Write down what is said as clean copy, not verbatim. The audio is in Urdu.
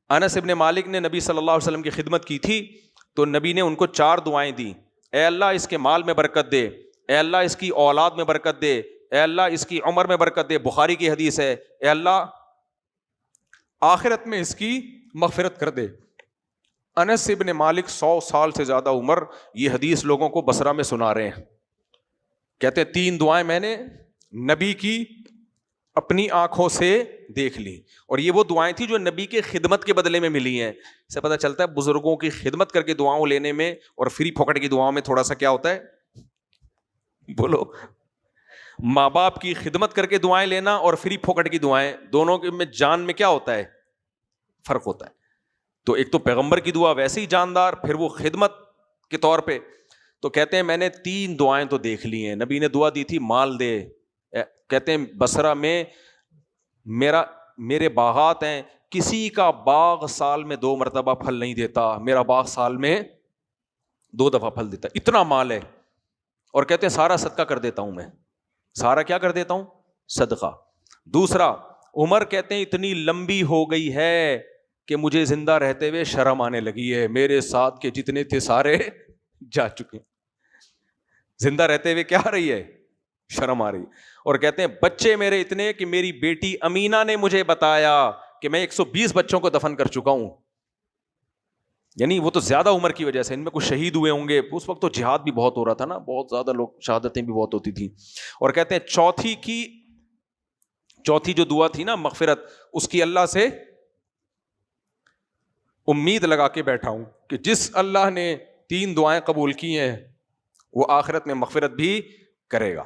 انس ابن مالک نے نبی صلی اللہ علیہ وسلم کی خدمت کی تھی تو نبی نے ان کو 4 دعائیں دی. اے اللہ اس کے مال میں برکت دے, اے اللہ اس کی اولاد میں برکت دے, اے اللہ اس کی عمر میں برکت دے. بخاری کی حدیث ہے, اے اللہ آخرت میں اس کی مغفرت کر دے. انس ابن مالک 100 سال سے زیادہ عمر یہ حدیث لوگوں کو بصرہ میں سنا رہے ہیں. کہتے ہیں 3 دعائیں میں نے نبی کی اپنی آنکھوں سے دیکھ لی, اور یہ وہ دعائیں تھیں جو نبی کے خدمت کے بدلے میں ملی ہیں. اس سے پتہ چلتا ہے بزرگوں کی خدمت کر کے دعاؤں لینے میں اور فری پھوکٹ کی دعاؤں میں تھوڑا سا کیا ہوتا ہے, بولو. ماں باپ کی خدمت کر کے دعائیں لینا اور فری پھوکٹ کی دعائیں, دونوں میں جان میں کیا ہوتا ہے, فرق ہوتا ہے. تو ایک تو پیغمبر کی دعا ویسے ہی جاندار, پھر وہ خدمت کے طور پہ. تو کہتے ہیں میں نے 3 دعائیں تو دیکھ لی ہیں. نبی نے دعا دی تھی مال دے. کہتے ہیں بصرہ میں میرے باغات ہیں, کسی کا باغ سال میں 2 مرتبہ پھل نہیں دیتا, میرا باغ سال میں 2 دفعہ پھل دیتا, اتنا مال ہے. اور کہتے ہیں سارا صدقہ کر دیتا ہوں میں. سارا کیا کر دیتا ہوں, صدقہ. دوسرا, عمر کہتے ہیں اتنی لمبی ہو گئی ہے کہ مجھے زندہ رہتے ہوئے شرم آنے لگی ہے, میرے ساتھ کے جتنے تھے سارے جا چکے. زندہ رہتے ہوئے کیا آ رہی ہے, شرم آ رہی. اور کہتے ہیں بچے میرے اتنے کہ میری بیٹی امینہ نے مجھے بتایا کہ میں 120 بچوں کو دفن کر چکا ہوں. یعنی وہ تو زیادہ عمر کی وجہ سے, ان میں کچھ شہید ہوئے ہوں گے. اس وقت تو جہاد بھی بہت ہو رہا تھا نا, بہت زیادہ لوگ, شہادتیں بھی بہت ہوتی تھیں. اور کہتے ہیں چوتھی جو دعا تھی نا مغفرت, اس کی اللہ سے امید لگا کے بیٹھا ہوں کہ جس اللہ نے 3 دعائیں قبول کی ہیں وہ آخرت میں مغفرت بھی کرے گا.